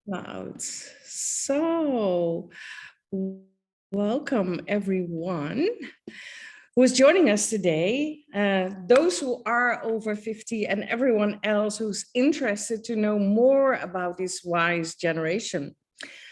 Loud. So, welcome everyone who is joining us today. Those who are over 50 and everyone else who's interested to know more about this Wize generation.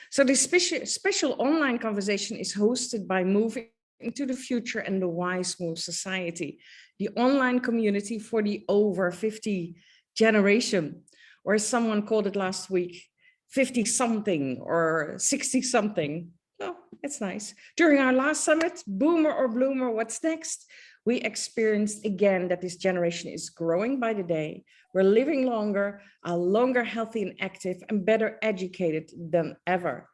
So this special online conversation is hosted by Moving into the Future and the Wize Move Society, the online community for the over 50 generation, or as someone called it last week, 50 something or 60 something. Oh, it's nice. During our last summit, Boomer or Bloomer, what's next? We experienced again that this generation is growing by the day. We're living longer, are longer healthy and active, and better educated than ever.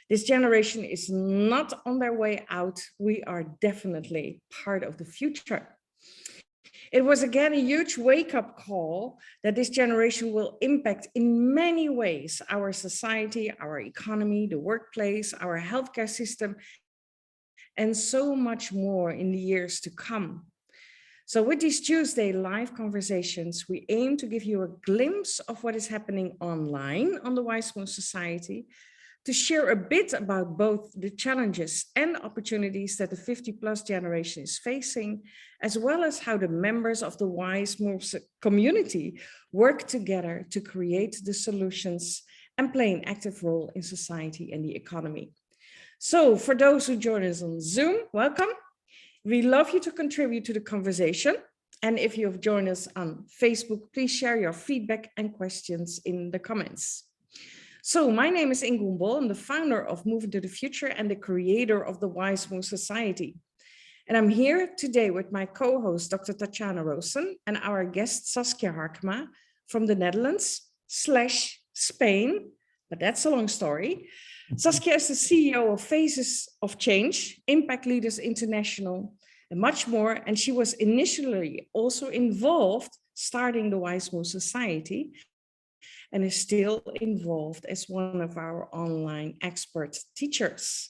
This generation is not on their way out. We are definitely part of the future. It was again a huge wake-up call that this generation will impact in many ways our society, our economy, the workplace, our healthcare system, and so much more in the years to come. So with these Tuesday live conversations, we aim to give you a glimpse of what is happening online on the Wize Move Society, to share a bit about both the challenges and opportunities that the 50+ generation is facing, as well as how the members of the Wize Move community work together to create the solutions and play an active role in society and the economy. So for those who join us on Zoom, welcome. We love you to contribute to the conversation. And if you have joined us on Facebook, please share your feedback and questions in the comments. So my name is Ingun. I'm the founder of Moving to the Future and the creator of the Wize Move Society. And I'm here today with my co-host, Dr. Tatiana Rowson, and our guest, Saskia Harkema from the Netherlands/Spain, but that's a long story. Saskia is the CEO of Phases of Change, Impact Leaders International, and much more. And she was initially also involved starting the Wize Move Society, and is still involved as one of our online expert teachers.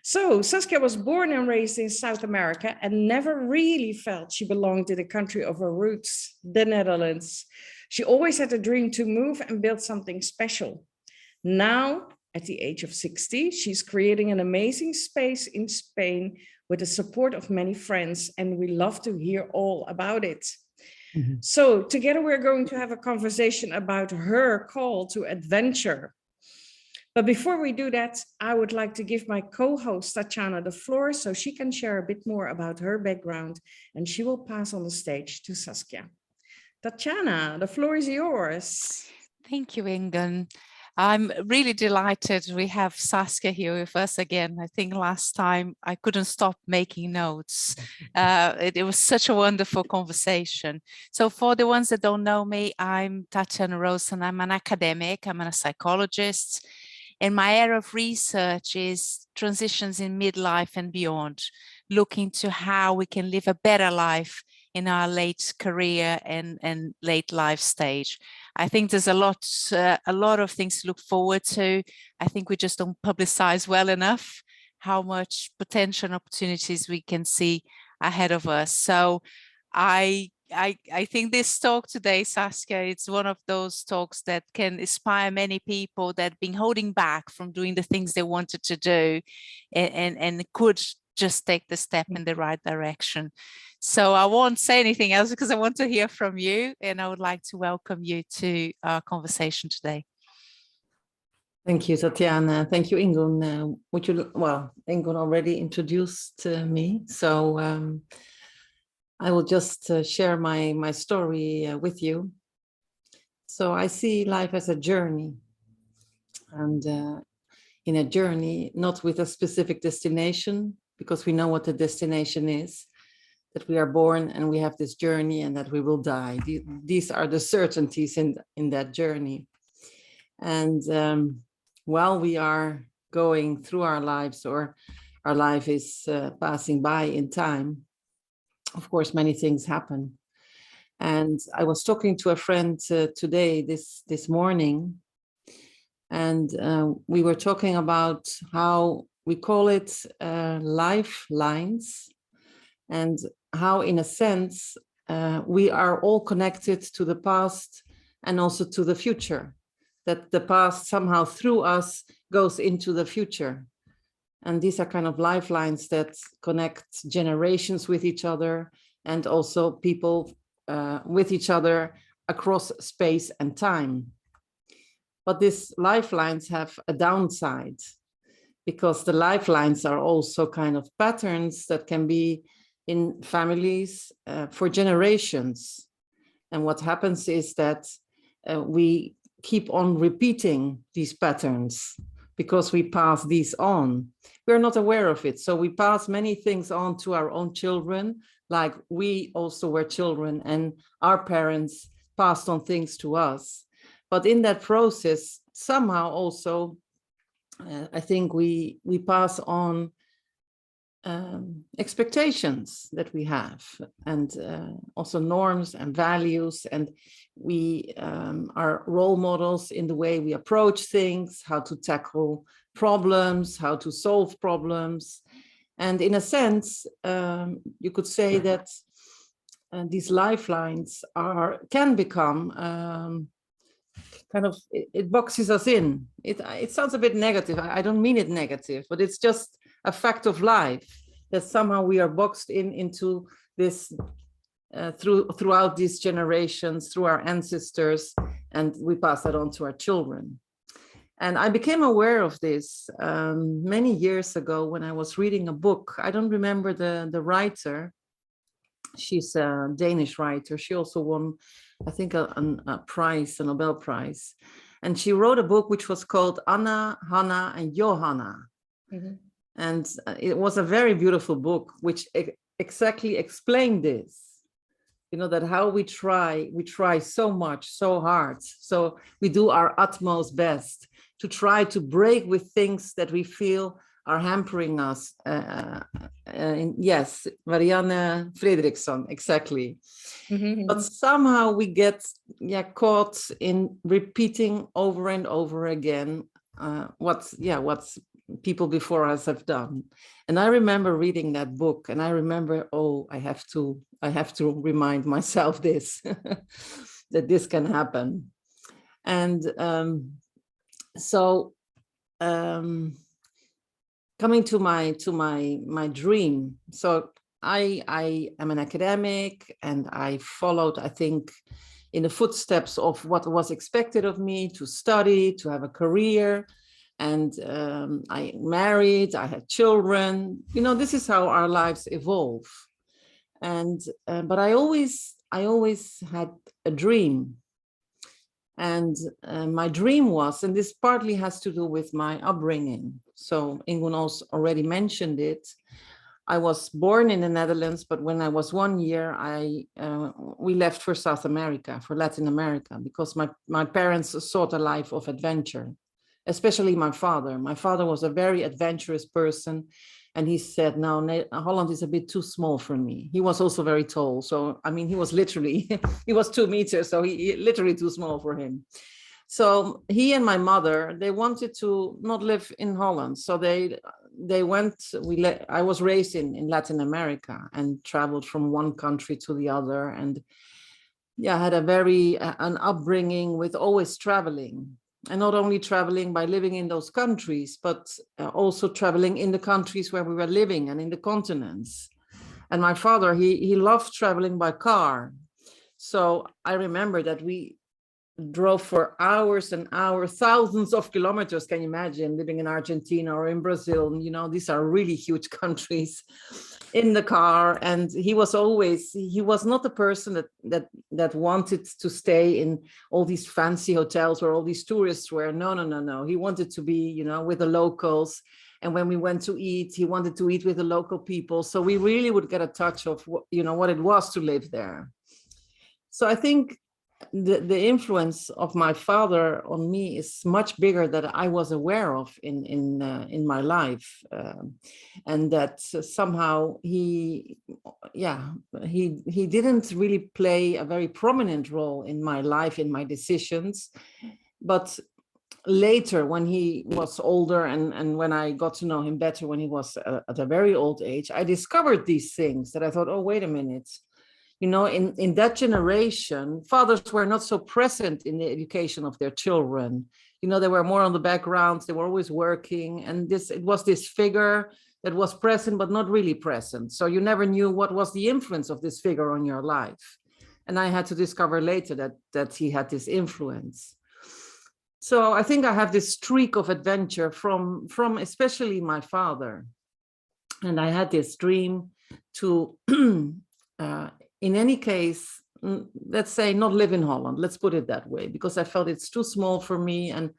So Saskia was born and raised in South America and never really felt she belonged to the country of her roots, the Netherlands. She always had a dream to move and build something special. Now, at the age of 60, she's creating an amazing space in Spain with the support of many friends, and we love to hear all about it. So together we're going to have a conversation about her call to adventure. But before we do that, I would like to give my co-host Tatiana the floor so she can share a bit more about her background, and she will pass on the stage to Saskia. Tatiana, the floor is yours. Thank you, Ingun. I'm really delighted we have Saskia here with us again. I think last time I couldn't stop making notes. It was such a wonderful conversation. So for the ones that don't know me, I'm Tatiana Rowson. I'm an academic, I'm a psychologist, and my area of research is transitions in midlife and beyond, looking to how we can live a better life in our late career and late life stage. I think there's a lot of things to look forward to. I think we just don't publicize well enough how much potential and opportunities we can see ahead of us. So I think this talk today, Saskia, it's one of those talks that can inspire many people that have been holding back from doing the things they wanted to do and could just take the step in the right direction. So I won't say anything else because I want to hear from you, and I would like to welcome you to our conversation today. Thank you, Tatiana. Thank you, Ingun. Ingun already introduced me, so I will just share my story with you. So I see life as a journey, and in a journey, not with a specific destination, because we know what the destination is, that we are born and we have this journey and that we will die. These are the certainties in that journey. And while we are going through our lives, or our life is passing by in time, of course, many things happen. And I was talking to a friend today, this morning, and we were talking about how we call it lifelines, and how, in a sense, we are all connected to the past and also to the future, that the past somehow through us goes into the future. And these are kind of lifelines that connect generations with each other, and also people with each other across space and time. But these lifelines have a downside, because the lifelines are also kind of patterns that can be in families for generations. And what happens is that we keep on repeating these patterns because we pass these on. We're not aware of it. So we pass many things on to our own children, like we also were children and our parents passed on things to us. But in that process, somehow also, I think we pass on expectations that we have, and also norms and values, and we are role models in the way we approach things, how to tackle problems, how to solve problems. And in a sense, you could say that these lifelines can become kind of, it boxes us in. It sounds a bit negative. I don't mean it negative, but it's just a fact of life that somehow we are boxed into this throughout these generations, through our ancestors, and we pass that on to our children. And I became aware of this many years ago when I was reading a book. I don't remember the writer. She's a Danish writer. She also won, I think, a prize, a Nobel Prize. And she wrote a book which was called Anna, Hannah, and Johanna. Mm-hmm. And it was a very beautiful book, which exactly explained this. You know, that how we try so much, so hard. So we do our utmost best to try to break with things that we feel are hampering us. Yes, Marianne Fredriksson, exactly. Mm-hmm. But somehow we get caught in repeating over and over again what people before us have done. And I remember reading that book, and I remember, oh, I have to remind myself this, that this can happen. And coming to my dream. So I am an academic, and I followed, I think, in the footsteps of what was expected of me, to study, to have a career. And I married, I had children. You know, this is how our lives evolve. And but I always had a dream. And my dream was, and this partly has to do with my upbringing. So Ingun also already mentioned it. I was born in the Netherlands, but when I was 1 year, we left for South America, for Latin America, because my parents sought a life of adventure, especially my father. My father was a very adventurous person. And he said, no, Holland is a bit too small for me. He was also very tall. So, I mean, he was literally, he was 2 meters. So he literally too small for him. So he and my mother, they wanted to not live in Holland. So they went, I was raised in Latin America and traveled from one country to the other. And yeah, had an upbringing with always traveling. And not only traveling by living in those countries, but also traveling in the countries where we were living and in the continents. And my father, he loved traveling by car. So I remember that we drove for hours and hours, thousands of kilometers, can you imagine, living in Argentina or in Brazil. You know, these are really huge countries, in the car. And he was not a person that wanted to stay in all these fancy hotels where all these tourists were. No. He wanted to be, you know, with the locals. And when we went to eat, he wanted to eat with the local people. So we really would get a touch of, you know, what it was to live there. So I think the influence of my father on me is much bigger than I was aware of in my life, and that somehow he didn't really play a very prominent role in my life, in my decisions. But later, when he was older, and when I got to know him better, when he was at a very old age, I discovered these things that I thought, oh, wait a minute. you know, in that generation, fathers were not so present in the education of their children. You know, they were more on the background, they were always working, and it was this figure that was present, but not really present. So you never knew what was the influence of this figure on your life. And I had to discover later that he had this influence. So I think I have this streak of adventure from especially my father. And I had this dream to, in any case, let's say not live in Holland, let's put it that way, because I felt it's too small for me. And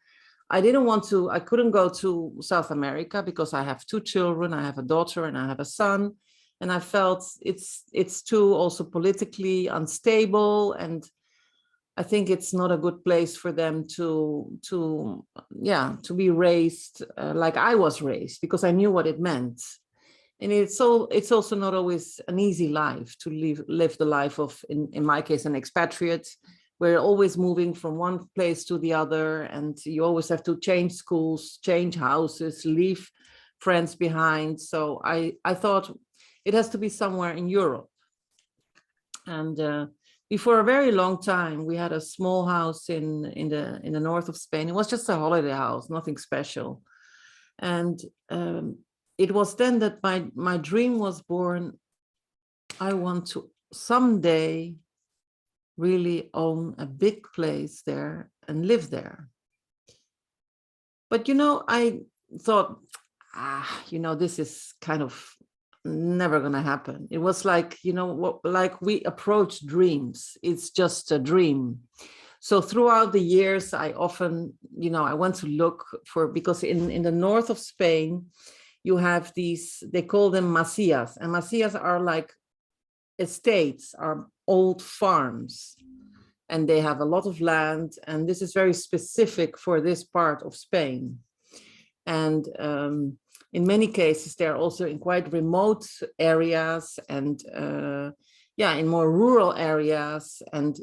I couldn't go to South America because I have 2 children, I have a daughter and I have a son. And I felt it's too also politically unstable. And I think it's not a good place for them to be raised like I was raised, because I knew what it meant. And it's also not always an easy life to live the life of, in my case, an expatriate. We're always moving from one place to the other, and you always have to change schools, change houses, leave friends behind. So I thought it has to be somewhere in Europe. And before a very long time, we had a small house in the north of Spain. It was just a holiday house, nothing special. And it was then that my dream was born. I want to someday really own a big place there and live there. But, you know, I thought, you know, this is kind of never going to happen. It was like, you know, like we approach dreams. It's just a dream. So throughout the years, I often, you know, I went to look for, because in the north of Spain, you have these, they call them masías, and masías are like estates, are old farms, and they have a lot of land, and this is very specific for this part of Spain. And in many cases, they're also in quite remote areas and in more rural areas. And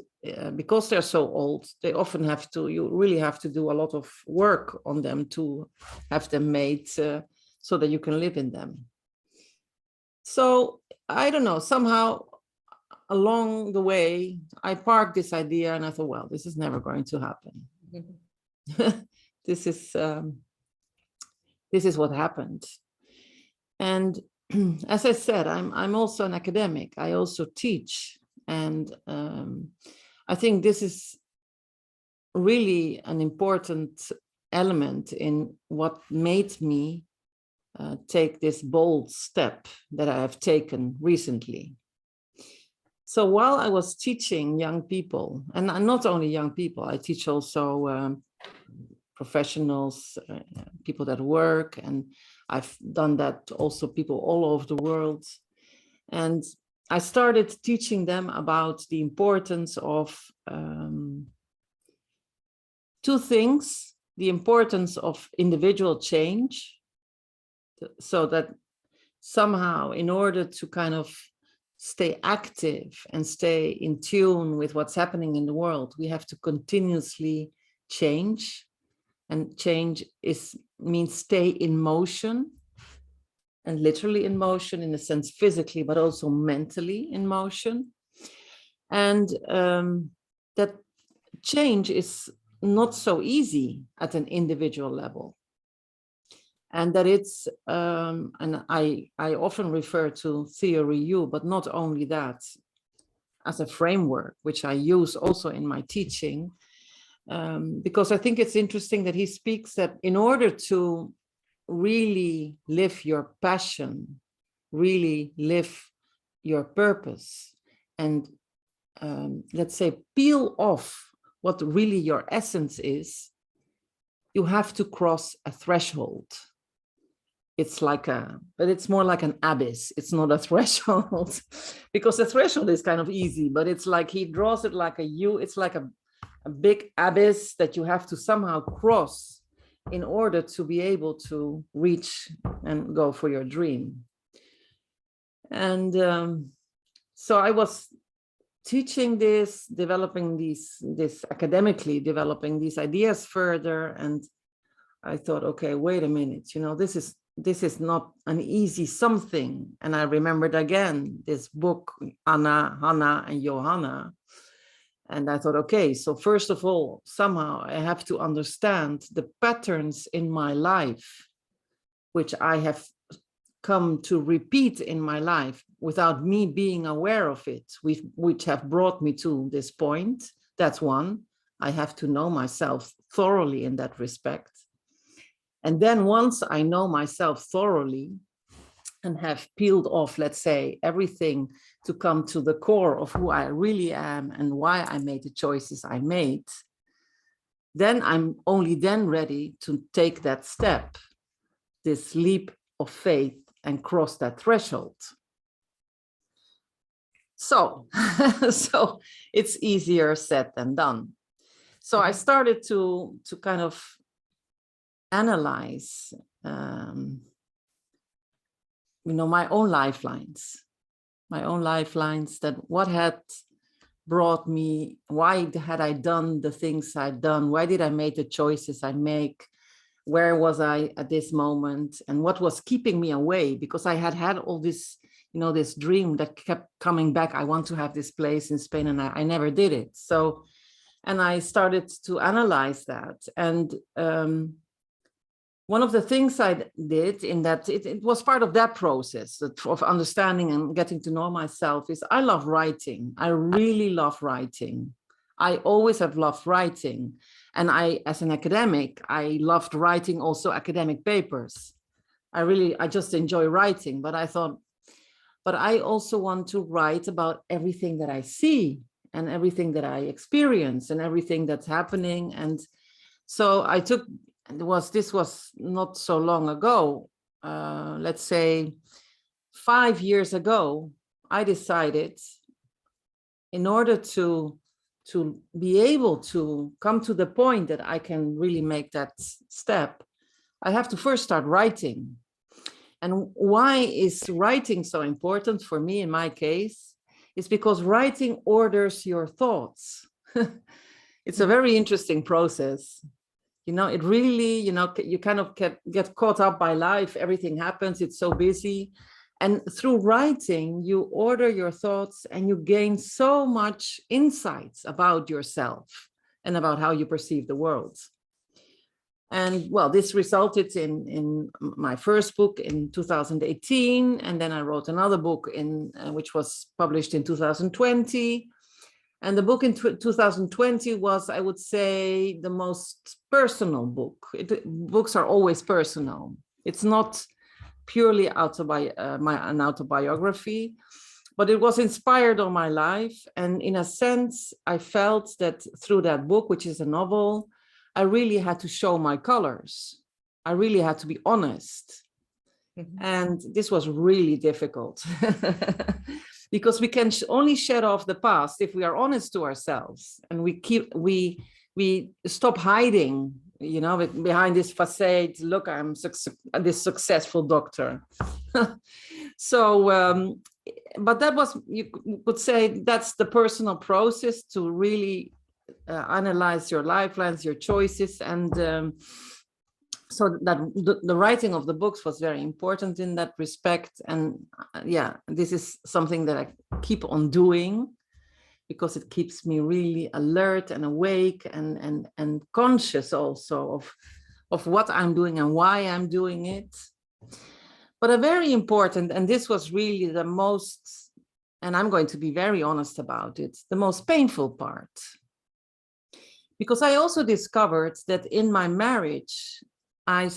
because they're so old, they often you really have to do a lot of work on them to have them made so that you can live in them. So I don't know, somehow along the way, I parked this idea and I thought, well, this is never going to happen. This is what happened. And as I said, I'm also an academic. I also teach. And I think this is really an important element in what made me take this bold step that I have taken recently. So while I was teaching young people, and not only young people, I teach also professionals, people that work, and I've done that also people all over the world. And I started teaching them about the importance of 2 things: the importance of individual change, so that somehow in order to kind of stay active and stay in tune with what's happening in the world, we have to continuously change. And change means stay in motion, and literally in motion in a sense physically, but also mentally in motion. And that change is not so easy at an individual level. And that it's, and I often refer to theory U, but not only that, as a framework, which I use also in my teaching, because I think it's interesting that he speaks that in order to really live your passion, really live your purpose, and let's say peel off what really your essence is, you have to cross a threshold. It's like but it's more like an abyss. It's not a threshold, because the threshold is kind of easy, but it's like he draws it like a U. It's like a big abyss that you have to somehow cross in order to be able to reach and go for your dream. And so I was teaching this, developing this academically, developing these ideas further. And I thought, okay, wait a minute, you know, this is this is not an easy something. And I remembered again this book, Anna, Hannah, and Johanna. And I thought, okay, so first of all, somehow I have to understand the patterns in my life, which I have come to repeat in my life without me being aware of it, which have brought me to this point. That's one. I have to know myself thoroughly in that respect. And then once I know myself thoroughly and have peeled off, let's say, everything to come to the core of who I really am and why I made the choices I made, then I'm only then ready to take that step, this leap of faith, and cross that threshold. So, so it's easier said than done. So I started to kind of analyze, my own lifelines, that what had brought me, why had I done the things I'd done? Why did I make the choices I make? Where was I at this moment? And what was keeping me away? Because I had all this, this dream that kept coming back. I want to have this place in Spain, and I never did it. So, and I started to analyze that. And one of the things I did in that, it was part of that process of understanding and getting to know myself, is I love writing. I really love writing. I always have loved writing. And I, as an academic, I loved writing also academic papers. I just enjoy writing, but I thought, but I also want to write about everything that I see and everything that I experience and everything that's happening. And so I took, this was not so long ago, let's say 5 years ago, I decided, in order to be able to come to the point that I can really make that step, I have to first start writing. And why is writing so important for me in my case? It's because writing orders your thoughts. It's a very interesting process. It really, you kind of get caught up by life. Everything happens. It's so busy. And through writing, you order your thoughts and you gain so much insights about yourself and about how you perceive the world. And well, this resulted in my first book in 2018. And then I wrote another book which was published in 2020. And the book in 2020 was, I would say, the most personal book. Books are always personal. It's not purely an autobiography, but it was inspired on my life. And in a sense, I felt that through that book, which is a novel, I really had to show my colors. I really had to be honest. Mm-hmm. And this was really difficult because we can only shed off the past if we are honest to ourselves, and we stop hiding, behind this facade. Look, I'm this successful doctor. So, but that was, you could say, that's the personal process to really analyze your lifelines, your choices. And so that the writing of the books was very important in that respect. And yeah, this is something that I keep on doing because it keeps me really alert and awake and conscious also of what I'm doing and why I'm doing it. But a very important, and this was really the most, and I'm going to be very honest about it, the most painful part. Because I also discovered that in my marriage, I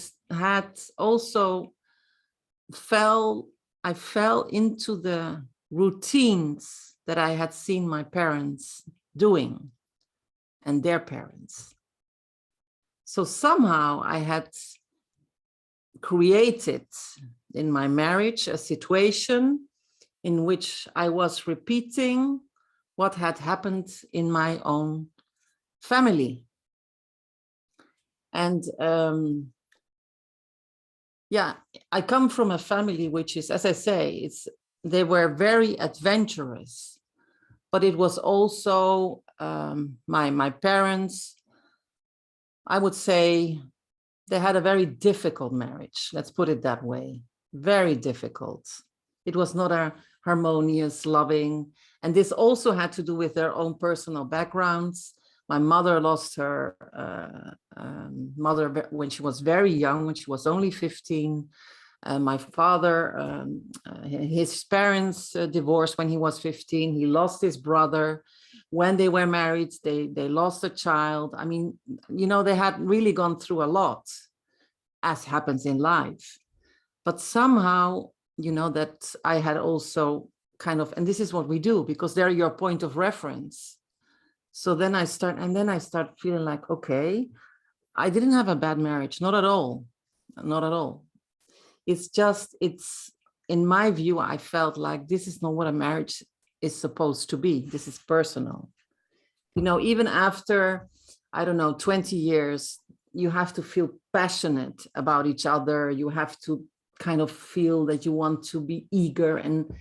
fell into the routines that I had seen my parents doing and their parents. So somehow I had created in my marriage a situation in which I was repeating what had happened in my own family. And yeah, I come from a family which is, as I say, they were very adventurous, but it was also my parents, I would say, they had a very difficult marriage. Let's put it that way. Very difficult. It was not a harmonious, loving, and this also had to do with their own personal backgrounds. My mother lost her mother when she was very young, when she was only 15. My father, his parents divorced when he was 15. He lost his brother. When they were married, they lost a child. I mean, you know, they had really gone through a lot, as happens in life. But somehow, you know, that I had also kind of, and this is what we do, because they're your point of reference. So then I start feeling like, okay, I didn't have a bad marriage, not at all, not at all. It's just, it's, in my view, I felt like this is not what a marriage is supposed to be. This is personal. You know, even after, I don't know, 20 years, you have to feel passionate about each other. You have to kind of feel that you want to be eager and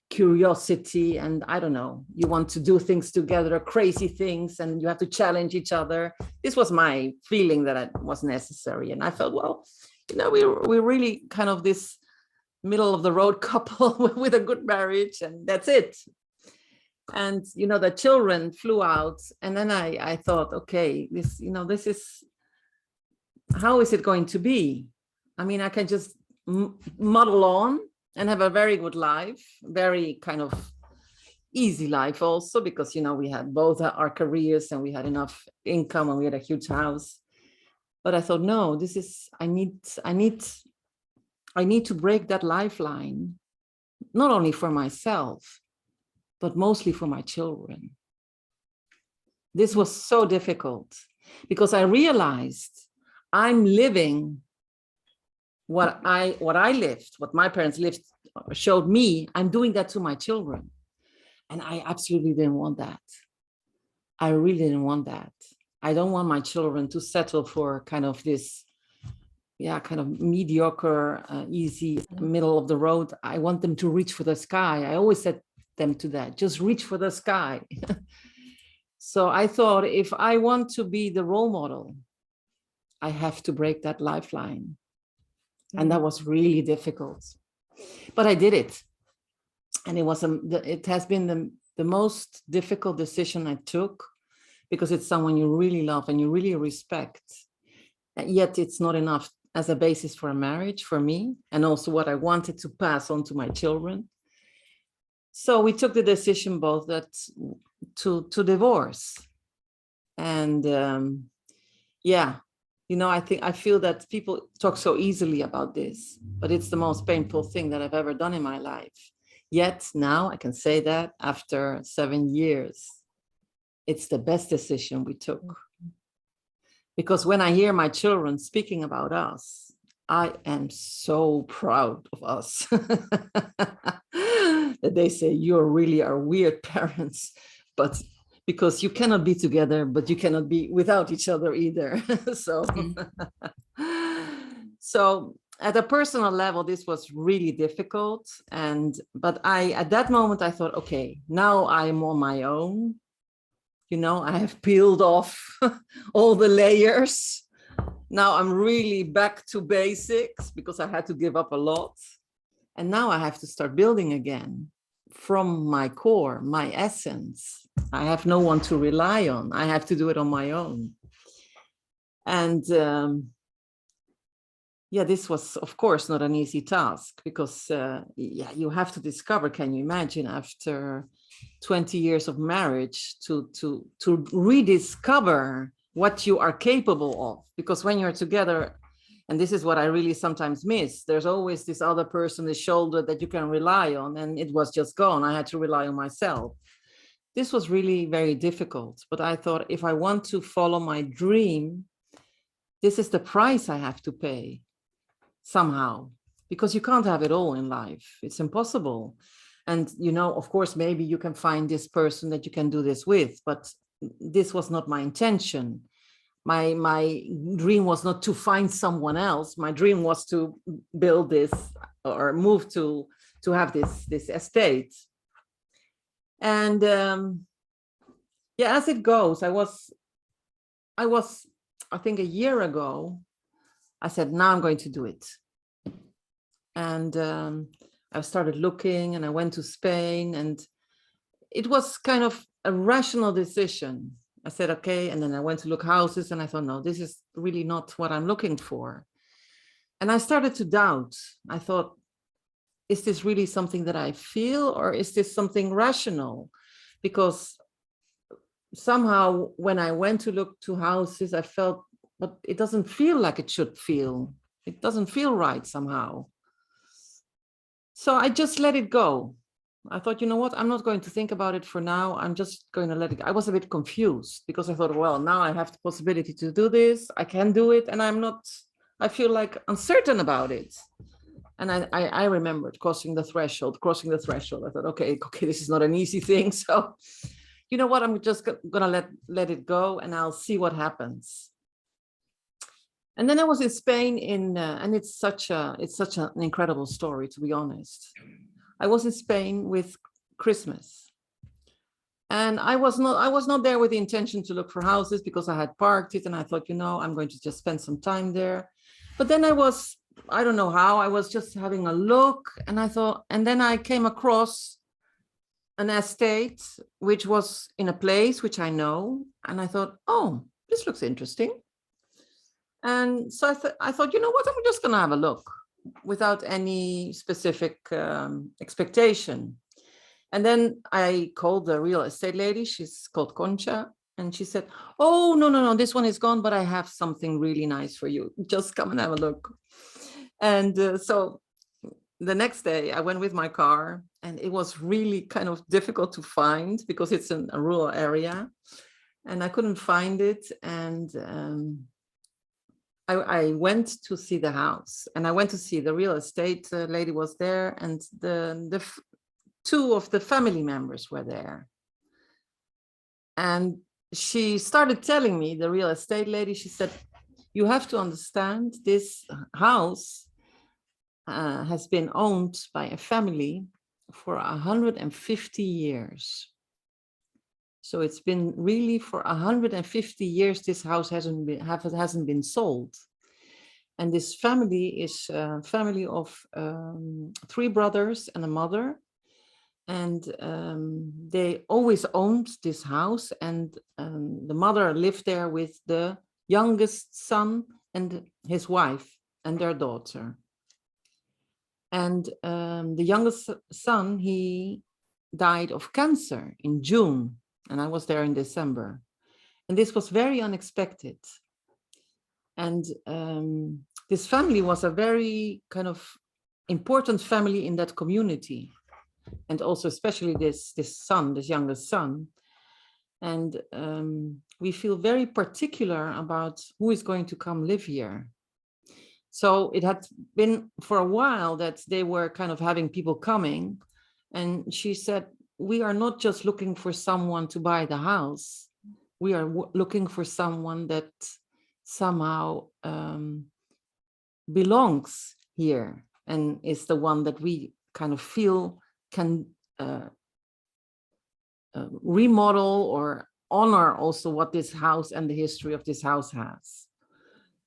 curiosity, and I don't know, you want to do things together, crazy things, and you have to challenge each other. This was my feeling that it was necessary. And I felt, well, you know, we're really kind of this middle of the road couple with a good marriage, and that's it. And, you know, the children flew out, and then I thought, okay, this, you know, this is, how is it going to be? I mean, I can just muddle on and have a very good life, very kind of easy life also, because, you know, we had both our careers and we had enough income and we had a huge house. But I thought, no, this is, I need to break that lifeline, not only for myself, but mostly for my children. This was so difficult because I realized I'm living what I lived, what my parents lived, showed me. I'm doing that to my children. And I absolutely didn't want that. I really didn't want that. I don't want my children to settle for kind of this, yeah, kind of mediocre, easy, middle of the road. I want them to reach for the sky. I always said them to that, just reach for the sky. So I thought, if I want to be the role model, I have to break that lifeline. And that was really difficult, but I did it. And it has been the most difficult decision I took, because it's someone you really love and you really respect. And yet it's not enough as a basis for a marriage for me, and also what I wanted to pass on to my children. So we took the decision both that to divorce. And yeah, you know, I feel that people talk so easily about this, but it's the most painful thing that I've ever done in my life. Yet now I can say that after 7 years, it's the best decision we took. Because when I hear my children speaking about us, I am so proud of us. That they say, you really are weird parents, but because you cannot be together, but you cannot be without each other either. So, so at a personal level, this was really difficult. But at that moment, I thought, okay, now I'm on my own. You know, I have peeled off all the layers. Now I'm really back to basics, because I had to give up a lot. And now I have to start building again from my core, my essence. I have no one to rely on. I have to do it on my own. And yeah, this was, of course, not an easy task, because yeah, you have to discover, can you imagine, after 20 years of marriage, to rediscover what you are capable of. Because when you're together, and this is what I really sometimes miss, there's always this other person, the shoulder that you can rely on, and it was just gone. I had to rely on myself. This was really very difficult, but I thought, if I want to follow my dream, this is the price I have to pay somehow, because you can't have it all in life. It's impossible. And, you know, of course, maybe you can find this person that you can do this with, but this was not my intention. My dream was not to find someone else. My dream was to build this, or move to have this estate. And yeah, as it goes, I think a year ago, I said, now I'm going to do it. And I started looking, and I went to Spain, and it was kind of a rational decision. I said, okay. And then I went to look houses, and I thought, no, this is really not what I'm looking for. And I started to doubt. I thought, is this really something that I feel, or is this something rational? Because somehow when I went to look to houses, I felt, but it doesn't feel like it should feel. It doesn't feel right somehow. So I just let it go. I thought, you know what, I'm not going to think about it for now. I'm just going to let it go. I was a bit confused because I thought, well, now I have the possibility to do this. I can do it. And I feel like uncertain about it. And I remembered crossing the threshold. I thought, okay, this is not an easy thing. So, you know what, I'm just gonna let it go, and I'll see what happens. And then I was in Spain and it's such an incredible story, to be honest. I was in Spain with Christmas, and I was not there with the intention to look for houses, because I had parked it, and I thought, you know, I'm going to just spend some time there. But then I don't know how, I was just having a look, and I thought, and then I came across an estate which was in a place which I know, and I thought, oh, this looks interesting. And so I thought, you know what, I'm just going to have a look without any specific expectation. And then I called the real estate lady. She's called Concha. And she said, oh, no, this one is gone, but I have something really nice for you. Just come and have a look. And so the next day I went with my car, and it was really kind of difficult to find because it's in a rural area, and I couldn't find it. And I went to see the house, and I went to see the real estate lady was there, and the two of the family members were there. And she started telling me, the real estate lady, she said, you have to understand, this house has been owned by a family for 150 years. So it's been really for 150 years, this house hasn't been sold. And this family is a family of 3 brothers and a mother. And they always owned this house. And the mother lived there with the youngest son and his wife and their daughter. And the youngest son, he died of cancer in June. And I was there in December. And this was very unexpected. And this family was a very kind of important family in that community. And also especially this youngest son. And we feel very particular about who is going to come live here. So it had been for a while that they were kind of having people coming. And she said, we are not just looking for someone to buy the house. We are looking for someone that somehow belongs here and is the one that we kind of feel can remodel or honor also what this house and the history of this house has.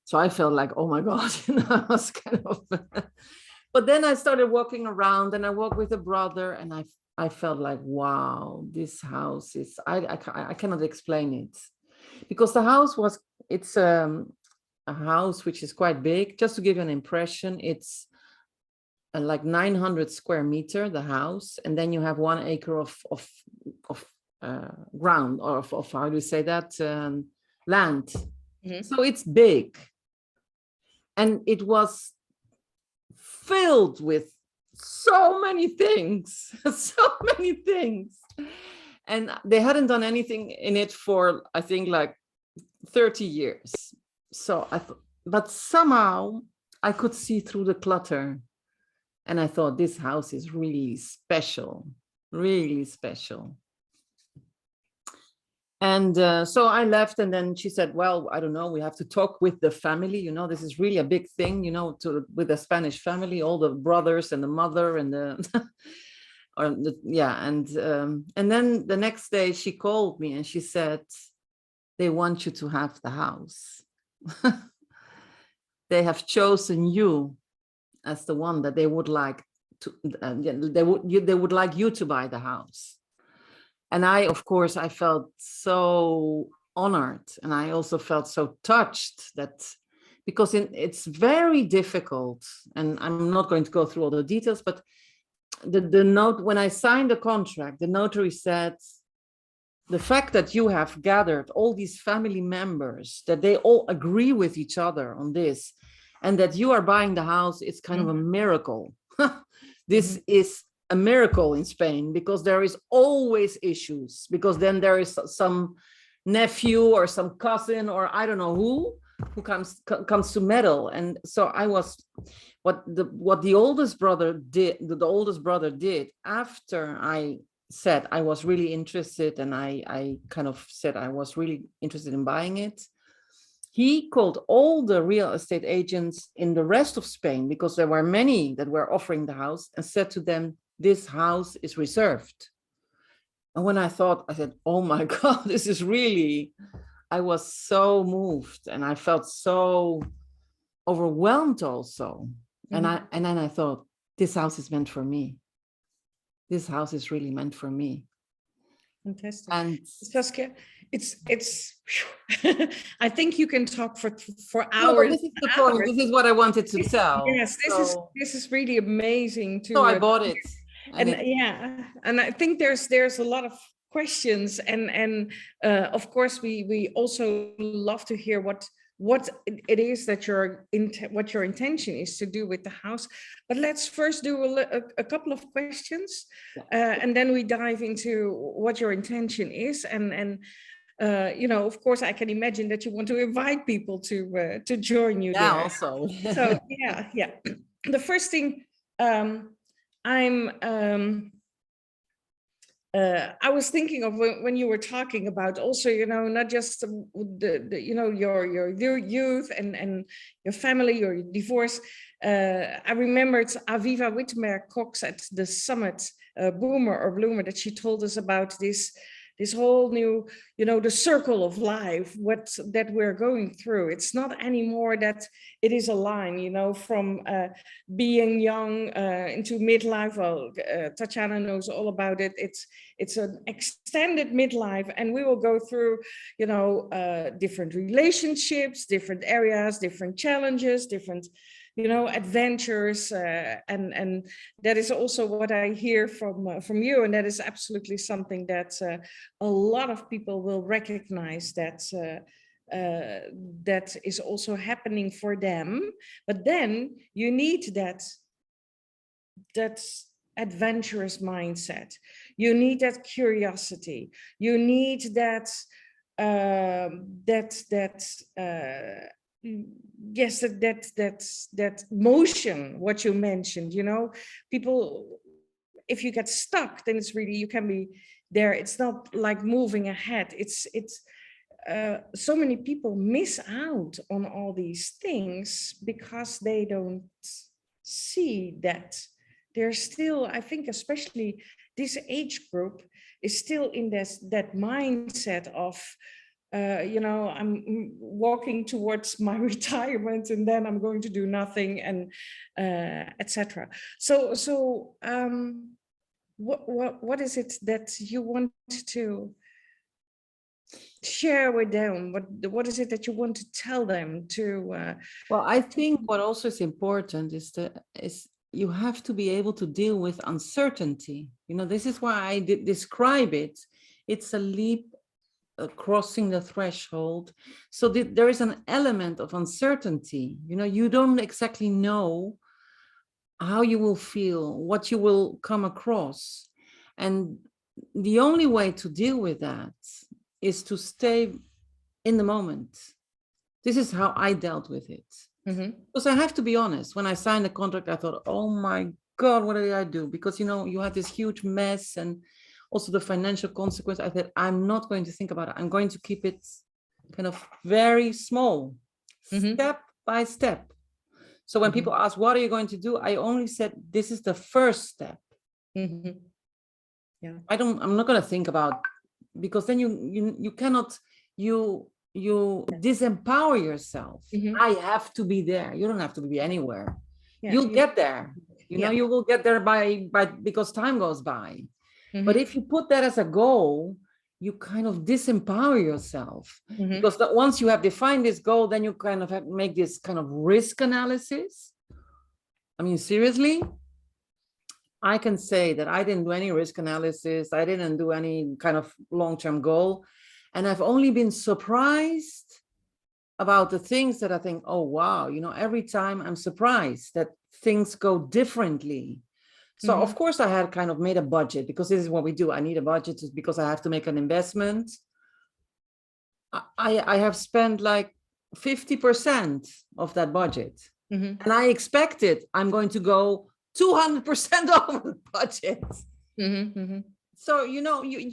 So I felt like, oh my God, I was kind of, but then I started walking around, and I walked with a brother, and I felt like, wow, this house is, I cannot explain it, because the house it's a house which is quite big. Just to give you an impression, it's like 900 square meter, the house, and then you have 1 acre of ground, or of how do you say that, land. Mm-hmm. So it's big, and it was filled with so many things, and they hadn't done anything in it for, I think, like 30 years. So but somehow I could see through the clutter. And I thought, this house is really special, really special. And so I left, and then she said, well, I don't know, we have to talk with the family. You know, this is really a big thing, you know, with the Spanish family, all the brothers and the mother and and then the next day she called me and she said, they want you to have the house. they have chosen you as the one that they would like to, they would like you to buy the house. And I, of course, I felt so honored, and I also felt so touched that, because it's very difficult, and I'm not going to go through all the details, but the note, when I signed the contract, the notary said, the fact that you have gathered all these family members, that they all agree with each other on this, and that you are buying the house, it's kind of a miracle. This is a miracle in Spain, because there is always issues, because then there is some nephew or some cousin or I don't know who comes to meddle. And so I was, what the oldest brother did, the oldest brother did after I said I was really interested, and I kind of said I was really interested in buying it, he called all the real estate agents in the rest of Spain, because there were many that were offering the house, and said to them, this house is reserved. And when I said, oh my God, this is really, I was so moved, and I felt so overwhelmed also. And then I thought, this house is meant for me. This house is really meant for me. Fantastic. And Saskia, it's I think you can talk for no, hours. this is the point. This is what I wanted to tell. Yes, this is really amazing to. So I bought it. And yeah, and I think there's a lot of questions, and of course we also love to hear what it is that what your intention is to do with the house. But let's first do a couple of questions, and then we dive into what your intention is, and you know, of course, I can imagine that you want to invite people to join you there. Also. So yeah. The first thing, I was thinking of when you were talking about also, you know, not just the you know, your youth and your family, your divorce. I remembered Aviva Wittenberg-Cox at the summit, Boomer or Bloomer, that she told us about this whole new, you know, the circle of life, that we're going through. It's not anymore that it is a line, you know, from being young into midlife. Well, Tatiana knows all about it. It's an extended midlife, and we will go through, you know, different relationships, different areas, different challenges, different, you know, adventures, and that is also what I hear from you, and that is absolutely something that a lot of people will recognize, that that is also happening for them. But then you need that adventurous mindset. You need that curiosity. You need that yes, that motion, what you mentioned, you know, people, if you get stuck, then it's really, you can be there. It's not like moving ahead. It's so many people miss out on all these things because they don't see that they're still, I think, especially this age group is still in that mindset of, you know, I'm walking towards my retirement and then I'm going to do nothing, and etc. So what is it that you want to share with them? What is it that you want to tell them to? Well, I think what also is important is you have to be able to deal with uncertainty. You know, this is why I did describe it. It's a leap, crossing the threshold. So there is an element of uncertainty. You know, you don't exactly know how you will feel, what you will come across. And the only way to deal with that is to stay in the moment. This is how I dealt with it. Because I have to be honest, when I signed the contract, I thought, oh my God, what did I do? Because, you know, you had this huge mess and also the financial consequence. I said, I'm not going to think about it. I'm going to keep it kind of very small, step by step. So when people ask, what are you going to do? I only said, this is the first step. Yeah. I'm not going to think about, because then you cannot, you you disempower yourself. Mhm. I have to be there. You don't have to be anywhere. Yeah, You'll get there. You know, yeah. you will get there by because time goes by. But Mhm. if you put that as a goal, you kind of disempower yourself, Mhm. because once you have defined this goal, then you kind of have to make this kind of risk analysis. I mean, seriously, I can say that I didn't do any risk analysis. I didn't do any kind of long-term goal. And I've only been surprised about the things that I think, oh, wow, you know, every time I'm surprised that things go differently. So of course I had kind of made a budget, because this is what we do. I need a budget because I have to make an investment. I have spent like 50% of that budget. Mhm. And I expected I'm going to go 200% over the budget. Mhm. Mhm. So, you know, you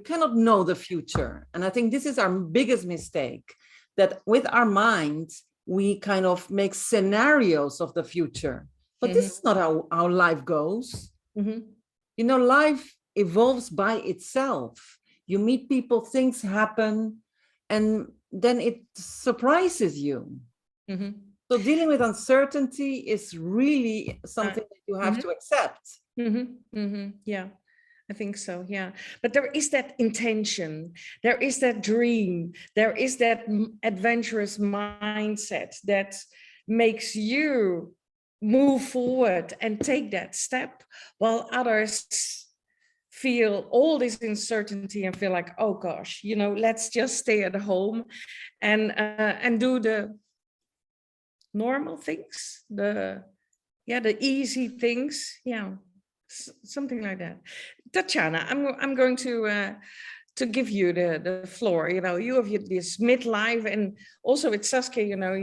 cannot know the future. And I think this is our biggest mistake, that with our minds, we kind of make scenarios of the future. But this is not how life goes. Mhm. You know, life evolves by itself. You meet people, things happen, and then it surprises you. Mhm. So dealing with uncertainty is really something that you have to accept. Yeah, I think so. Yeah, but there is that intention, there is that dream, there is that adventurous mindset that makes you move forward and take that step, while others feel all this uncertainty and feel like, oh gosh, you know, let's just stay at home and do the normal things, the easy things, something like that. Tatiana, I'm going to give you the floor. You know, you have this midlife, and also with Saskia, you know,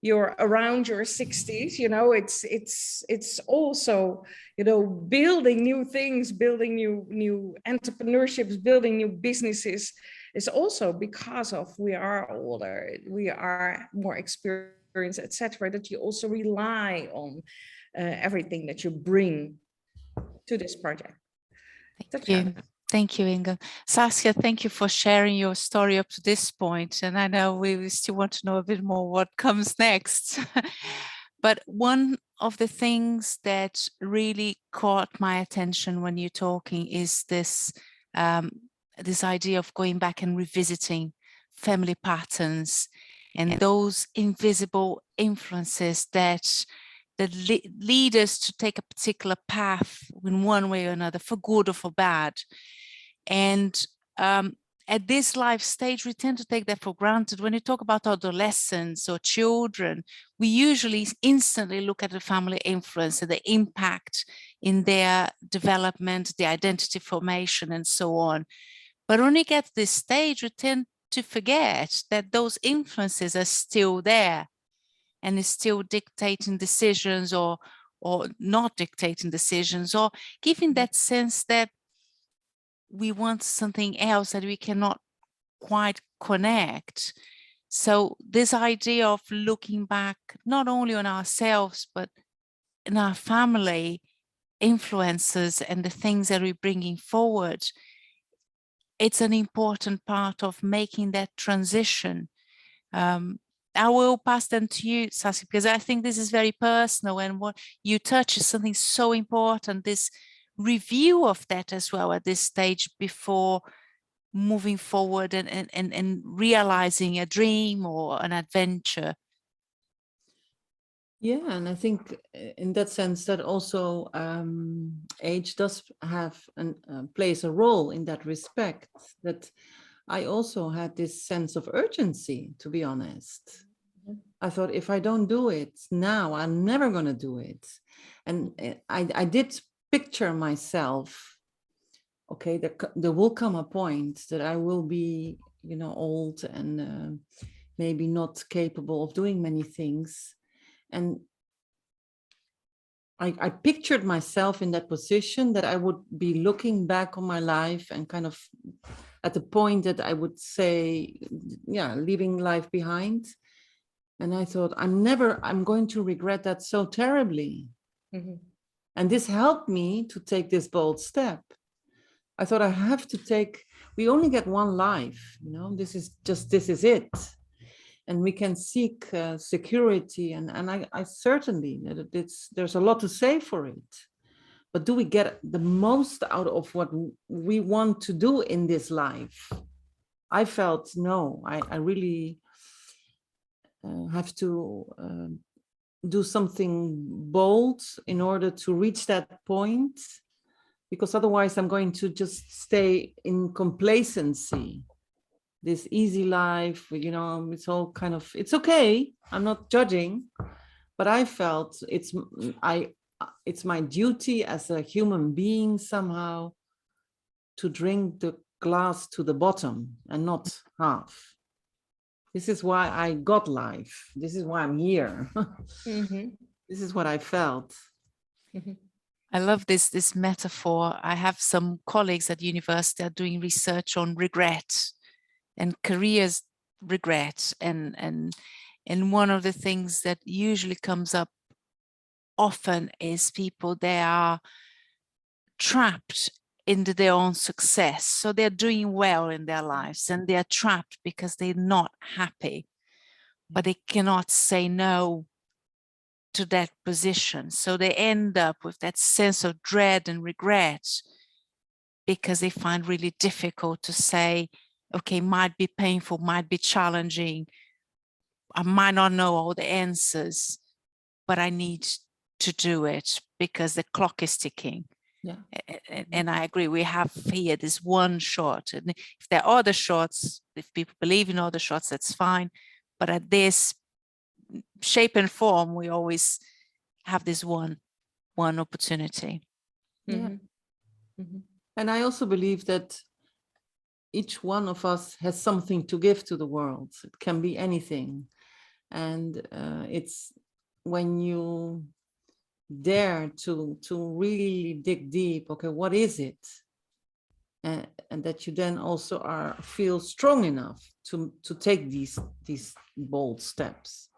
you're around your 60s. You know, it's also, you know, building new things, building new entrepreneurships, building new businesses is also because of we are older, we are more experienced, etc. That you also rely on everything that you bring to this project. Thank you. Thank you, Ingun. Saskia, thank you for sharing your story up to this point. And I know we still want to know a bit more what comes next. But one of the things that really caught my attention when you're talking is this, this idea of going back and revisiting family patterns and those invisible influences that lead us to take a particular path in one way or another, for good or for bad. And at this life stage, we tend to take that for granted. When you talk about adolescents or children, we usually instantly look at the family influence and the impact in their development, the identity formation, and so on. But when we get to this stage, we tend to forget that those influences are still there and is still dictating decisions or not dictating decisions, or giving that sense that we want something else that we cannot quite connect. So this idea of looking back not only on ourselves, but in our family influences and the things that we're bringing forward, it's an important part of making that transition. I will pass them to you, Saskia, because I think this is very personal, and what you touch is something so important, this review of that as well at this stage before moving forward and realizing a dream or an adventure. Yeah, and I think in that sense that also age does have and plays a role in that respect. That I also had this sense of urgency, to be honest. I thought, if I don't do it now, I'm never going to do it. And I did picture myself, okay, there will come a point that I will be, you know, old and maybe not capable of doing many things. And I pictured myself in that position, that I would be looking back on my life and kind of at the point that I would say, yeah, leaving life behind. And I thought, I'm going to regret that so terribly. And this helped me to take this bold step. I thought I have to take, we only get one life, you know, this is it. And we can seek security, and I certainly, there's a lot to say for it. But do we get the most out of what we want to do in this life? I felt no, I really have to do something bold in order to reach that point, because otherwise I'm going to just stay in complacency. This easy life, you know, it's all kind of, it's okay. I'm not judging, but I felt it's my duty as a human being somehow to drink the glass to the bottom and not half. This is why I got life. This is why I'm here. This is what I felt. I love this metaphor. I have some colleagues at university that are doing research on regret and careers regret. And one of the things that usually comes up often is people, they are trapped into their own success. So they're doing well in their lives and they're trapped because they're not happy, but they cannot say no to that position. So they end up with that sense of dread and regret because they find really difficult to say, okay, might be painful, might be challenging. I might not know all the answers, but I need to do it because the clock is ticking. Yeah. And I agree, we have here this one shot. And if there are other shots, if people believe in other shots, that's fine. But at this shape and form, we always have this one opportunity. Yeah. And I also believe that each one of us has something to give to the world. It can be anything. And it's when you dare to really dig deep, okay, what is it? And that you then also feel strong enough to take these bold steps,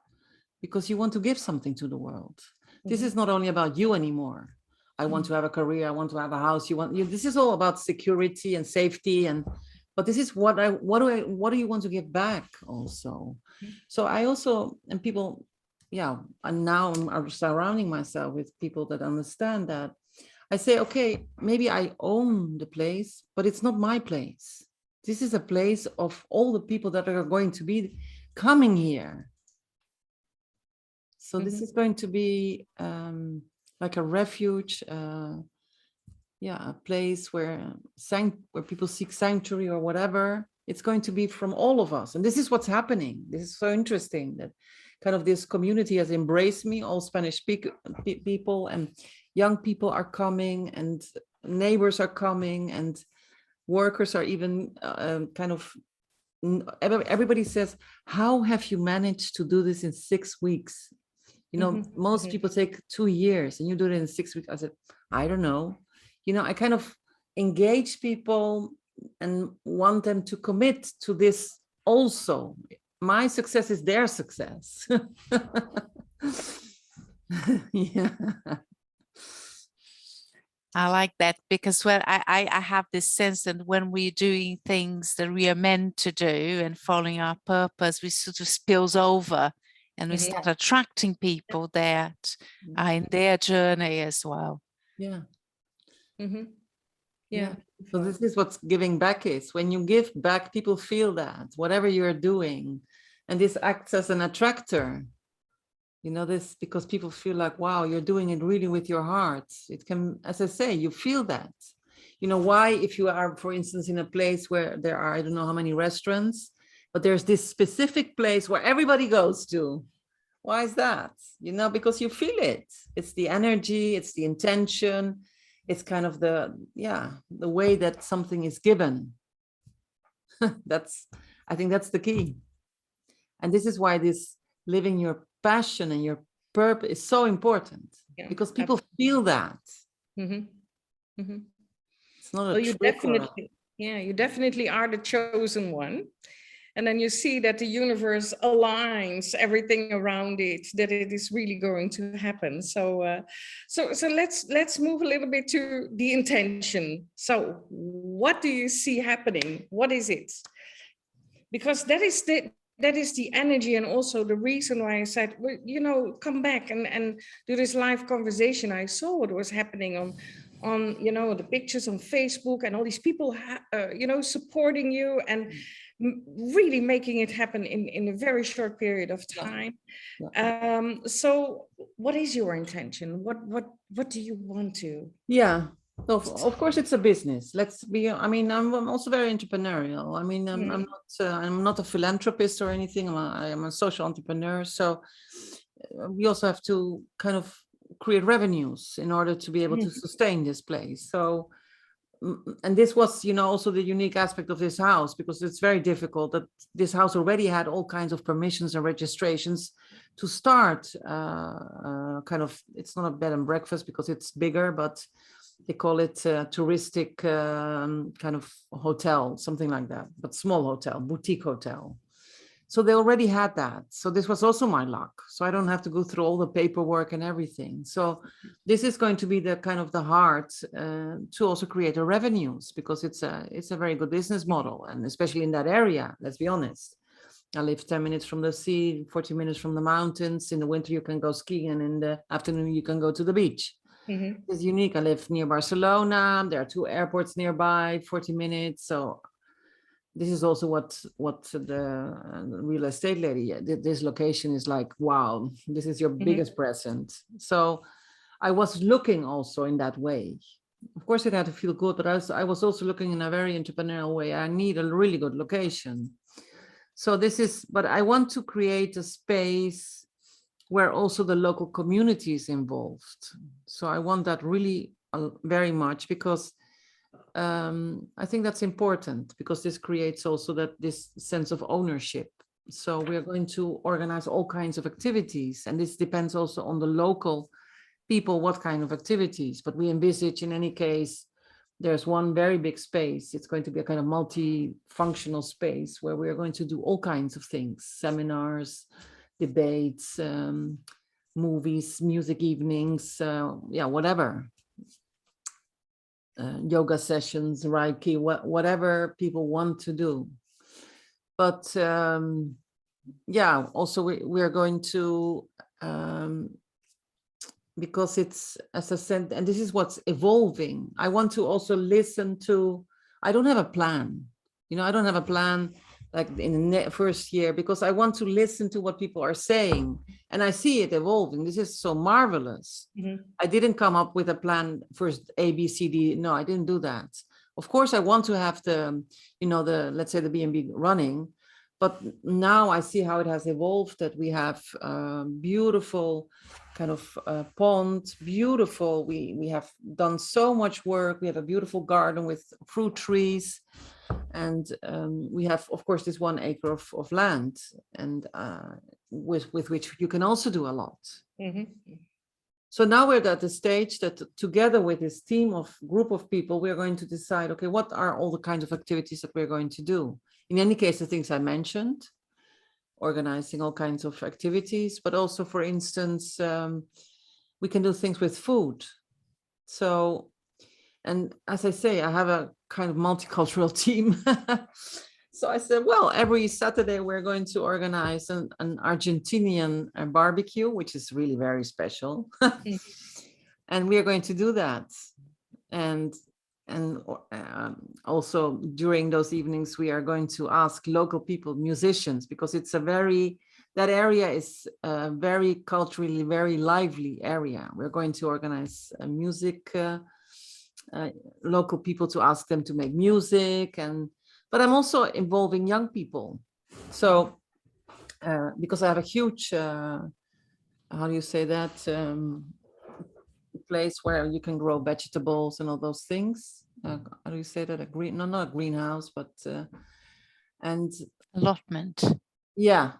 because you want to give something to the world. This is not only about you anymore. I want to have a career, I want to have a house, this is all about security and safety, but this is what do you want to give back also? So I also, and people, and now I'm surrounding myself with people that understand that. I say, okay, maybe I own the place, but it's not my place. This is a place of all the people that are going to be coming here. So this is going to be like a refuge, a place where people seek sanctuary or whatever. It's going to be from all of us. And this is what's happening. This is so interesting that kind of this community has embraced me, all Spanish people, and young people are coming, and neighbors are coming, and workers are even everybody says, how have you managed to do this in 6 weeks? You know, most people take 2 years and you do it in 6 weeks. I said, I don't know. You know, I kind of engage people and want them to commit to this also. My success is their success. Yeah. I like that, because I have this sense that when we're doing things that we are meant to do and following our purpose, we sort of spills over and we start attracting people that are in their journey as well. Yeah. Yeah. So this is what giving back is. When you give back, people feel that whatever you're doing, and this acts as an attractor. You know, this, because people feel like, wow, you're doing it really with your heart. It can, as I say, you feel that. You know, why, if you are, for instance, in a place where there are, I don't know how many restaurants, but there's this specific place where everybody goes to. Why is that? You know, because you feel it. It's the energy, it's the intention. It's kind of the way that something is given. I think that's the key. And this is why this living your passion and your purpose is so important, because people feel that. It's not a you definitely are the chosen one. and then you see that the universe aligns everything around it, that it is really going to happen. So so let's move a little bit to the intention. So what do you see happening? What is it? Because that is the energy, and also the reason why I said, well, you know, come back and do this live conversation. I saw what was happening on you know, the pictures on Facebook, and all these people you know, supporting you and really making it happen in a very short period of time. So what is your intention? What do you want to? Yeah. Of course, it's a business. Let's be. I mean, I'm also very entrepreneurial. I mean, I'm not a philanthropist or anything. I'm a social entrepreneur. So we also have to kind of create revenues in order to be able to sustain this place. So, and this was, you know, also the unique aspect of this house, because it's very difficult that this house already had all kinds of permissions and registrations to start kind of, it's not a bed and breakfast because it's bigger, but they call it a touristic kind of hotel, something like that, but small hotel, boutique hotel. So they already had that. So this was also my luck. So I don't have to go through all the paperwork and everything. So this is going to be the kind of the heart to also create the revenues, because it's a very good business model. And especially in that area, let's be honest. I live 10 minutes from the sea, 40 minutes from the mountains. In the winter, you can go skiing, and in the afternoon, you can go to the beach. It's unique. I live near Barcelona. There are 2 airports nearby, 40 minutes. So this is also what the real estate lady, this location is like, wow, this is your biggest present. So I was looking also in that way. Of course, it had to feel good, but I was also looking in a very entrepreneurial way. I need a really good location. So this is, but I want to create a space where also the local community is involved. So I want that really very much, because I think that's important, because this creates also this sense of ownership. So we are going to organize all kinds of activities, and this depends also on the local people, what kind of activities. But we envisage, in any case, there's one very big space. It's going to be a kind of multi-functional space where we are going to do all kinds of things: seminars, debates, movies, music evenings, yeah, whatever. Yoga sessions, Reiki, whatever people want to do. But yeah, also we are going to, because it's, as I said, and this is what's evolving, I want to also listen to, I don't have a plan, you know, I don't have a plan like in the first year, because I want to listen to what people are saying, and I see it evolving. This is so marvelous. I didn't come up with a plan first, A, B, C, D. No, I didn't do that. Of course, I want to have the, you know, let's say the B&B running, but now I see how it has evolved, that we have beautiful kind of pond, beautiful. We have done so much work. We have a beautiful garden with fruit trees. And we have, of course, this 1 acre of land, and with which you can also do a lot. So now we're at the stage that together with this group of people, we're going to decide, okay, what are all the kinds of activities that we're going to do? In any case, the things I mentioned, organizing all kinds of activities, but also, for instance, we can do things with food. So, and as I say, I have a kind of multicultural team. So I said, well, every Saturday we're going to organize an Argentinian barbecue, which is really very special. And we are going to do that. And also during those evenings, we are going to ask local people, musicians, because it's that area is a very culturally, very lively area. We're going to organize music, local people, to ask them to make music, but I'm also involving young people. So because I have a huge, how do you say that, place where you can grow vegetables and all those things. How do you say that? Not a greenhouse, but and allotment. Yeah,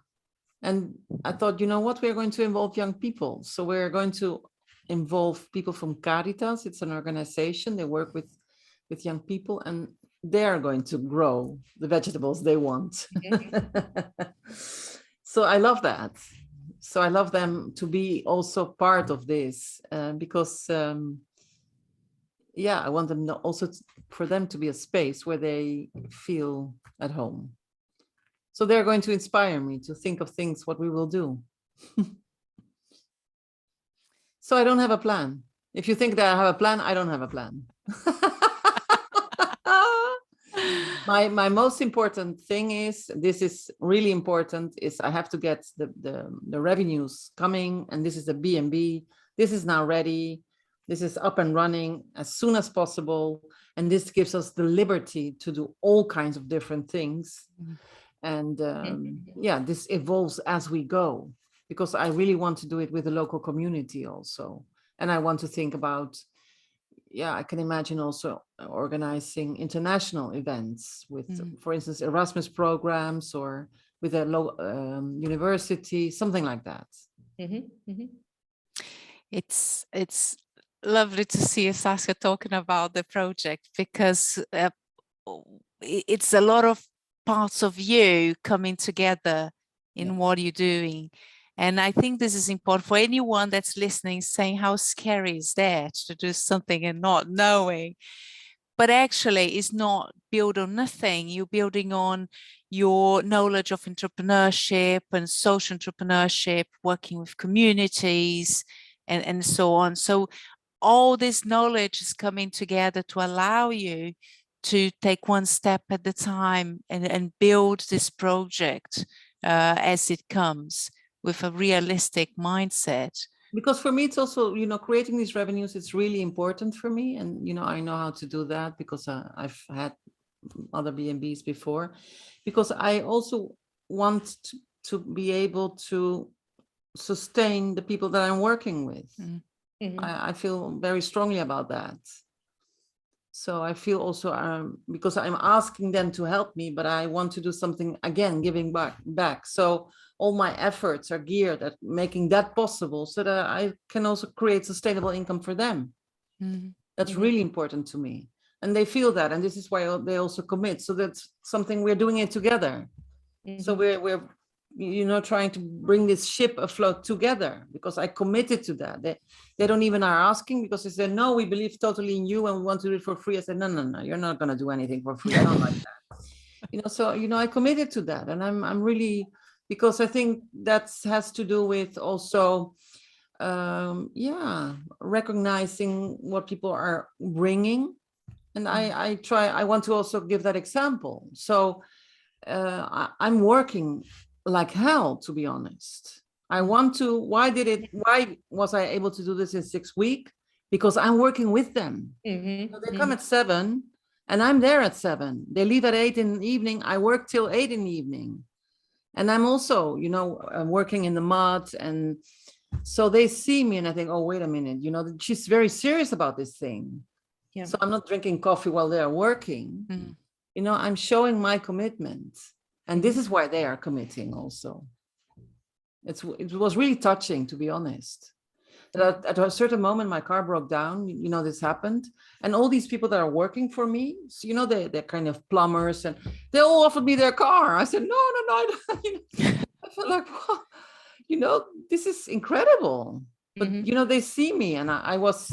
and I thought, you know what, we're going to involve young people. So we're going to involve people from Caritas. It's an organization. They work with young people, and they're going to grow the vegetables they want. Mhm. So I love that. So I love them to be also part of this because, yeah, I want them also for them to be a space where they feel at home. So they're going to inspire me to think of things, what we will do. So I don't have a plan. If you think that I have a plan, I don't have a plan. My most important thing is, this is really important, is I have to get the revenues coming, and this is the B&B. This is now ready. This is up and running as soon as possible. And this gives us the liberty to do all kinds of different things. And yeah, this evolves as we go, because I really want to do it with the local community also. And I want to think about, yeah, I can imagine also organizing international events with, for instance, Erasmus programs, or with a university, something like that. It's lovely to see Saskia talking about the project, because it's a lot of parts of you coming together in what you're doing. And I think this is important for anyone that's listening, saying how scary is that to do something and not knowing. But actually it's not built on nothing. You're building on your knowledge of entrepreneurship and social entrepreneurship, working with communities and so on. So all this knowledge is coming together to allow you to take one step at a time and build this project as it comes, with a realistic mindset. Because for me, it's also, you know, creating these revenues, it's really important for me. And, you know, I know how to do that because I've had other B&Bs before, because I also want to be able to sustain the people that I'm working with. I feel very strongly about that. So I feel also, because I'm asking them to help me, but I want to do something, again, giving back. So all my efforts are geared at making that possible, so that I can also create sustainable income for them. That's really important to me. And they feel that, and this is why they also commit. So that's something we're doing it together. So we're you know, trying to bring this ship afloat together, because I committed to that. They don't even are asking, because they said, no, we believe totally in you and we want to do it for free. I said, no, you're not going to do anything for free. I don't like that. You know, so, you know, I committed to that, and I'm really, because I think that has to do with also, yeah, recognizing what people are bringing. And I want to also give that example. So I'm working like hell, to be honest. I want to, why was I able to do this in 6 weeks? Because I'm working with them. So they come at 7 and I'm there at 7. They leave at 8 in the evening. I work till 8 in the evening. And I'm also, you know, working in the mud. And so they see me and I think, oh, wait a minute, you know, she's very serious about this thing. So I'm not drinking coffee while they're working. You know, I'm showing my commitment. And this is why they are committing also. It was really touching, to be honest. At a certain moment, my car broke down, you know, this happened. And all these people that are working for me, so, you know, they're kind of plumbers, and they all offered me their car. I said, no, I don't. You know, I felt like, wow, you know, this is incredible. But, you know, they see me, and I was,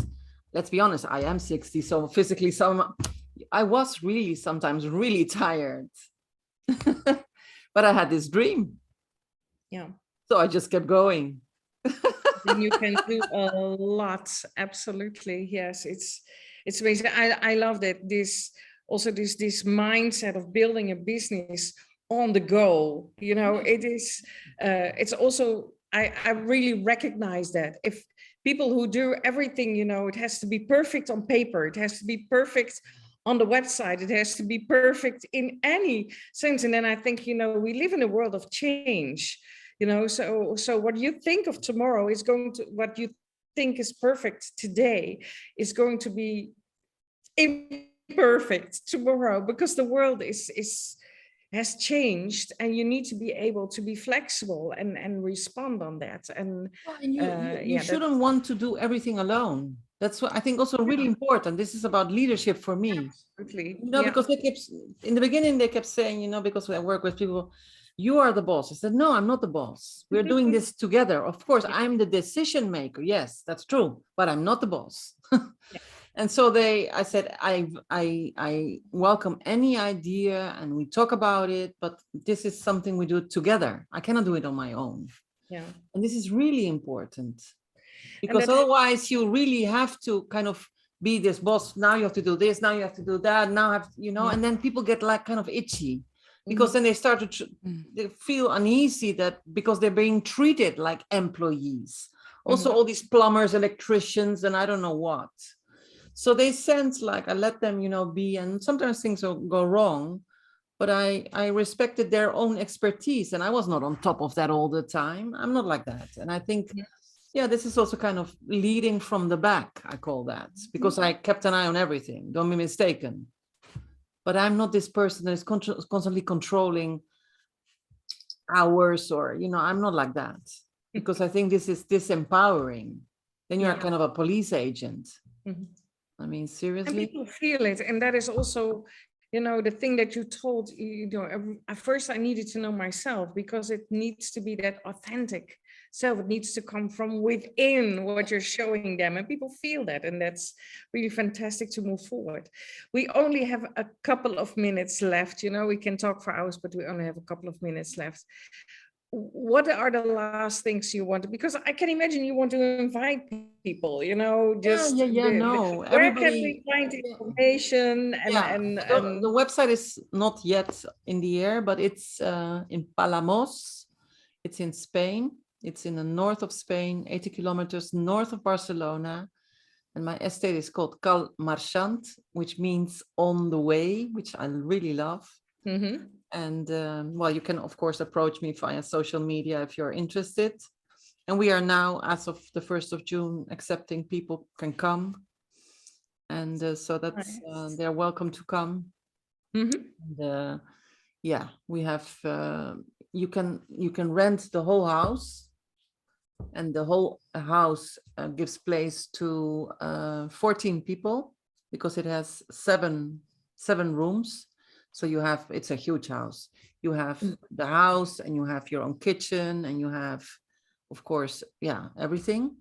let's be honest, I am 60. So physically, I was really sometimes really tired. But I had this dream. So I just kept going. You can do a lot. Absolutely. Yes. It's amazing. I love that this mindset of building a business on the go, you know, it is, it's also, I really recognize that if people who do everything, you know, it has to be perfect on paper, it has to be perfect on the website, it has to be perfect in any sense. And then I think, you know, we live in a world of change, you know, so what you think of tomorrow is going to, what you think is perfect today is going to be imperfect tomorrow, because the world has changed, and you need to be able to be flexible and respond on that. And you shouldn't want to do everything alone. That's what I think also really important. This is about leadership for me. Absolutely. You know, because they kept, in the beginning, they kept saying, you know, because I work with people, you are the boss. I said, no, I'm not the boss. We're doing this together. Of course, I'm the decision maker. Yes, that's true, but I'm not the boss. And so I said, I welcome any idea and we talk about it, but this is something we do together. I cannot do it on my own. Yeah. And this is really important because otherwise you really have to kind of be this boss. Now you have to do this, now you have to do that, now have, you know, and then people get like kind of itchy because then they start to they feel uneasy that because they're being treated like employees. Also all these plumbers, electricians, and I don't know what. So they sense like I let them, you know, be, and sometimes things will go wrong, but I respected their own expertise and I was not on top of that all the time. I'm not like that. And I think, yeah, this is also kind of leading from the back, I call that, because I kept an eye on everything. Don't be mistaken. But I'm not this person that is constantly controlling hours or, you know, I'm not like that because I think this is disempowering. Then you're kind of a police agent. I mean, seriously. And people feel it. And that is also, you know, the thing that you told, you know, at first I needed to know myself because it needs to be that authentic self. It needs to come from within what you're showing them. And people feel that. And that's really fantastic to move forward. We only have a couple of minutes left. You know, we can talk for hours, but we only have a couple of minutes left. What are the last things you want? Because I can imagine you want to invite people, you know, just no. where can we find information? And the website is not yet in the air, but it's in Palamos. It's in Spain. It's in the north of Spain, 80 kilometers north of Barcelona. And my estate is called Cal Marchant, which means on the way, which I really love. And well, you can, of course, approach me via social media if you're interested. And we are now, as of the 1st of June, accepting people can come. And so that's, they're welcome to come. And, yeah, we have, you can rent the whole house. And the whole house gives place to 14 people because it has seven rooms. So you have, it's a huge house. You have the house and you have your own kitchen and you have, of course, yeah, everything.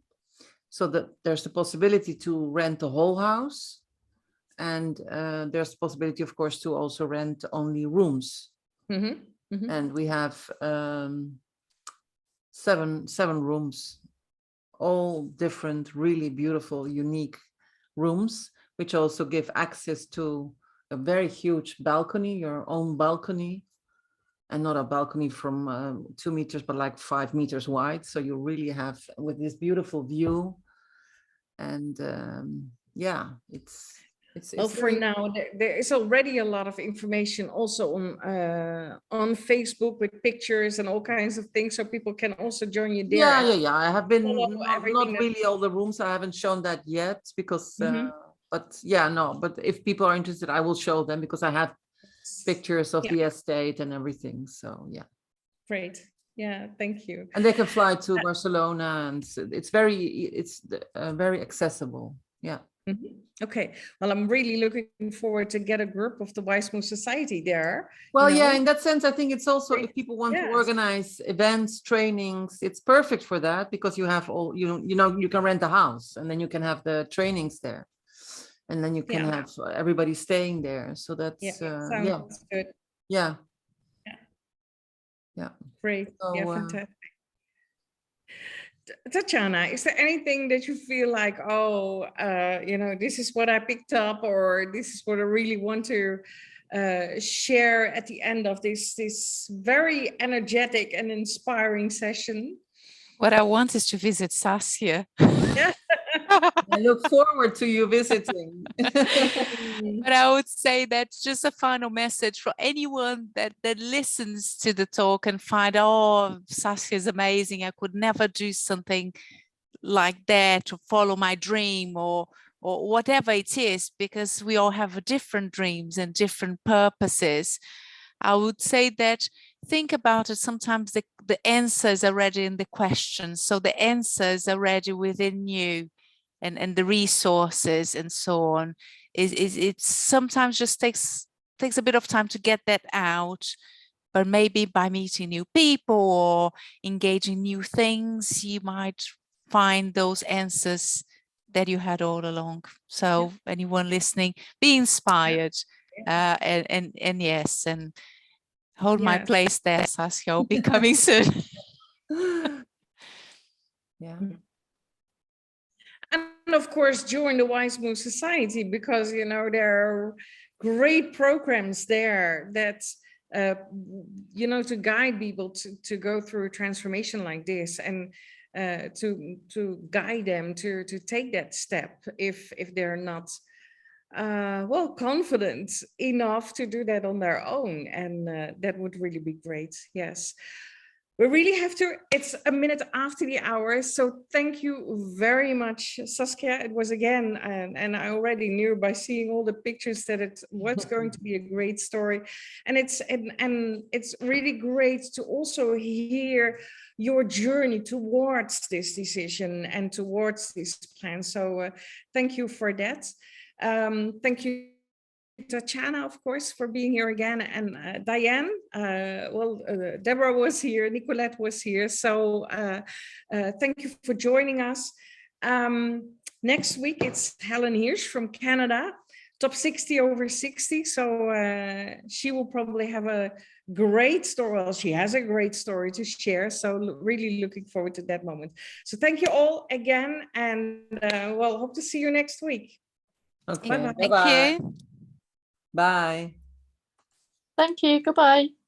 So that there's the possibility to rent the whole house. And there's the possibility, of course, to also rent only rooms. And we have 7 rooms, all different, really beautiful, unique rooms, which also give access to a very huge balcony, your own balcony, and not a balcony from 2 meters, but like 5 meters wide. So you really have with this beautiful view. And yeah, it's well, for now, there is already a lot of information also on Facebook with pictures and all kinds of things, so people can also join you there. Yeah. I have been not really all the rooms. I haven't shown that yet because, but yeah, no. But if people are interested, I will show them because I have pictures of the estate and everything. So yeah. Great. Yeah, thank you. And they can fly to Barcelona, and it's very accessible. Yeah. Okay, well, I'm really looking forward to get a group of the Wize Move Society there. Well, yeah, in that sense, I think it's also if people want to organize events, trainings, it's perfect for that because you have all, you know, you can rent a house and then you can have the trainings there, and then you can have everybody staying there. So that's sounds good. Yeah. Great. So, fantastic. Tatiana, is there anything that you feel like, oh, you know, this is what I picked up, or this is what I really want to share at the end of this very energetic and inspiring session? What I want is to visit Saskia. I look forward to you visiting. But I would say that's just a final message for anyone that listens to the talk and find, oh, Saskia is amazing. I could never do something like that to follow my dream or whatever it is, because we all have different dreams and different purposes. I would say that think about it. Sometimes the answer is already in the question. So the answer is already within you. and the resources and so on, it sometimes just takes a bit of time to get that out. But maybe by meeting new people or engaging new things, you might find those answers that you had all along. So anyone listening, be inspired, and yes, and hold my place there, Saskia. I'll be coming soon. Yeah. And of course, join the Wise Move Society, because, you know, there are great programs there that, you know, to guide people to go through a transformation like this, and to guide them to take that step if they're not well, confident enough to do that on their own. And that would really be great. Yes. We really have to, it's a minute after the hour. So thank you very much, Saskia. It was again, and I already knew by seeing all the pictures that it was going to be a great story. And it's really great to also hear your journey towards this decision and towards this plan. So thank you for that. Thank you, Tatiana, of course, for being here again, and Diane. Deborah was here, Nicolette was here. So thank you for joining us. Next week, it's Helen Hirsch from Canada, top 60 over 60. So she will probably have a great story. Well, she has a great story to share. So really looking forward to that moment. So thank you all again, and well, hope to see you next week. Okay. Bye-bye. Thank you. Bye. Thank you. Goodbye.